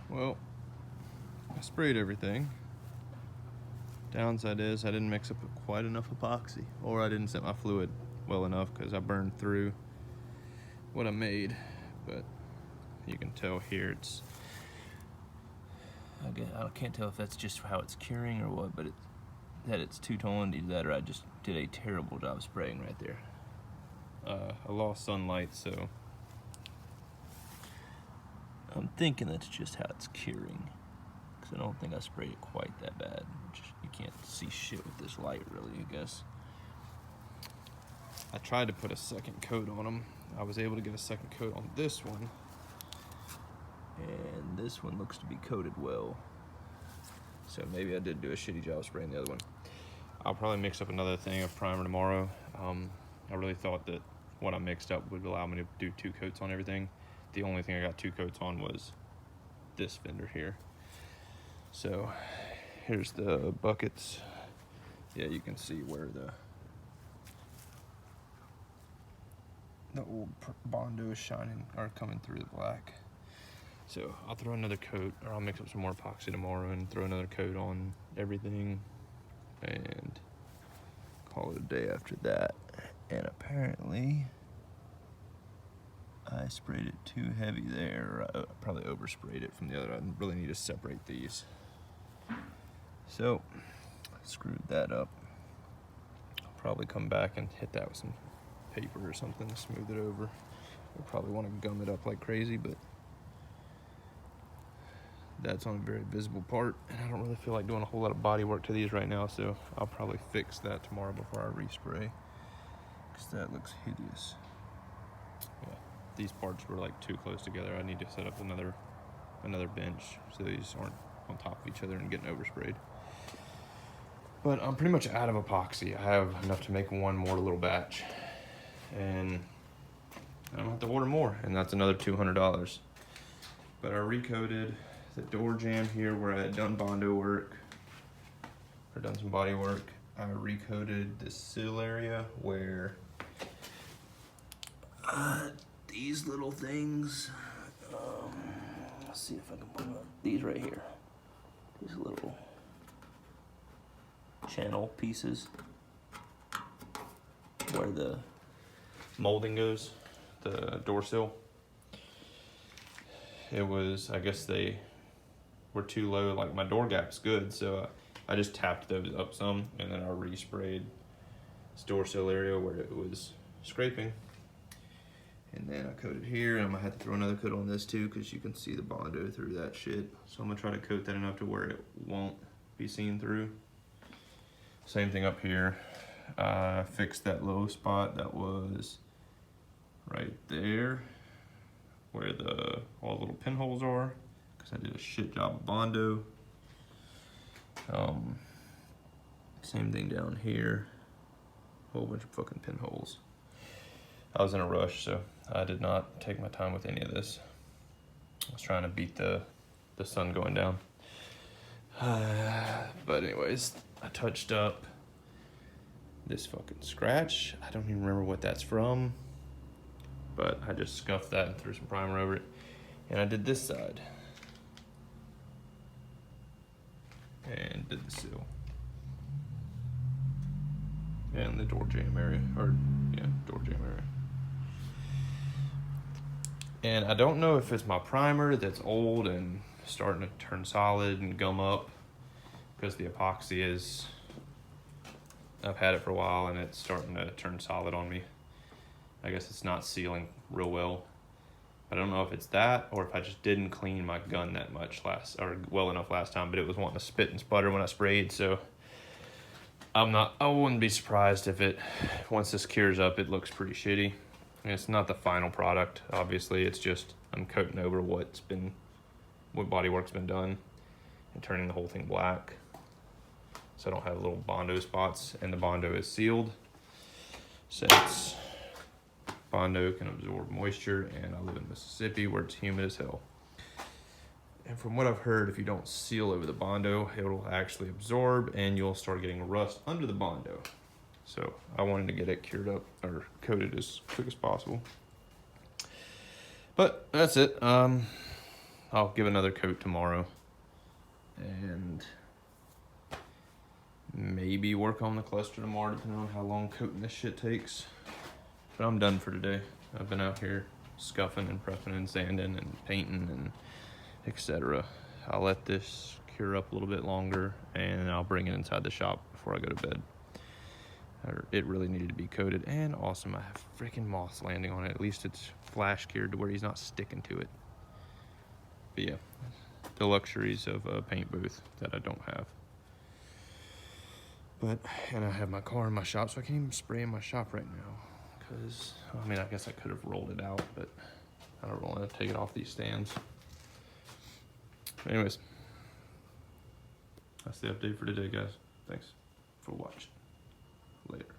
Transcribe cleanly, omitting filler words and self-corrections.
Well, I sprayed everything. Downside is I didn't mix up quite enough epoxy, or I didn't set my fluid well enough because I burned through what I made. But you can tell here it's, again, I can't tell if that's just how it's curing or what, but it's two-toned, either that or I just did a terrible job spraying right there. I lost sunlight, so I'm thinking that's just how it's curing, because I don't think I sprayed it quite that bad. You can't see shit with this light, really, I guess. I tried to put a second coat on them. I was able to get a second coat on this one, and this one looks to be coated well. So maybe I did do a shitty job spraying the other one. I'll probably mix up another thing of primer tomorrow. I really thought that what I mixed up would allow me to do 2 coats on everything. The only thing I got 2 coats on was this fender here. So here's the buckets. Yeah, you can see where the old Bondo is shining or coming through the black. So I'll throw another coat, or I'll mix up some more epoxy tomorrow and throw another coat on everything and call it a day after that. And apparently I sprayed it too heavy there. I probably oversprayed it from the other. I really need to separate these. So screwed that up. I'll probably come back and hit that with some paper or something to smooth it over. We'll probably want to gum it up like crazy, but that's on a very visible part, and I don't really feel like doing a whole lot of body work to these right now, so I'll probably fix that tomorrow before I respray, because that looks hideous. Yeah, these parts were like too close together. I need to set up another bench so these aren't on top of each other and getting oversprayed. But I'm pretty much out of epoxy. I have enough to make one more little batch, and I don't have to order more, and that's another $200. But I recoated the door jamb here where I had done Bondo work, or done some body work. I recoated the sill area where these little things, let's see if I can pull up these right here. These little channel pieces where the molding goes, the door sill. It was, I guess they were too low. Like my door gap's good, so I just tapped those up some, and then I resprayed this door sill area where it was scraping. And then I coated here, and I'm gonna have to throw another coat on this too, because you can see the Bondo through that shit. So I'm gonna try to coat that enough to where it won't be seen through. Same thing up here. I fixed that low spot that was right there, where all the little pinholes are, because I did a shit job of Bondo. Same thing down here, whole bunch of fucking pinholes. I was in a rush, so I did not take my time with any of this. I was trying to beat the sun going down. But anyways, I touched up this fucking scratch. I don't even remember what that's from, but I just scuffed that and threw some primer over it. And I did this side. And did the sill. And the door jamb area, door jamb area. And I don't know if it's my primer that's old and starting to turn solid and gum up, because the epoxy is, I've had it for a while and it's starting to turn solid on me. I guess it's not sealing real well. I don't know if it's that or if I just didn't clean my gun that much well enough last time, but it was wanting to spit and sputter when I sprayed, so I wouldn't be surprised if once this cures up, it looks pretty shitty. And it's not the final product, obviously. It's just I'm coating over what body work's been done and turning the whole thing black, so I don't have little Bondo spots, and the Bondo is sealed since Bondo can absorb moisture, and I live in Mississippi where it's humid as hell. And from what I've heard, if you don't seal over the Bondo, it'll actually absorb and you'll start getting rust under the Bondo. So I wanted to get it cured up or coated as quick as possible. But that's it. I'll give another coat tomorrow and maybe work on the cluster tomorrow, depending on how long coating this shit takes. But I'm done for today. I've been out here scuffing and prepping and sanding and painting and etc. I'll let this cure up a little bit longer and I'll bring it inside the shop before I go to bed. It really needed to be coated, and awesome, I have freaking moths landing on it. At least it's flash cured to where he's not sticking to it. But yeah, the luxuries of a paint booth that I don't have. And I have my car in my shop, so I can't even spray in my shop right now. Because, I mean, I guess I could have rolled it out, but I don't want to take it off these stands. Anyways, that's the update for today, guys. Thanks for watching. Later.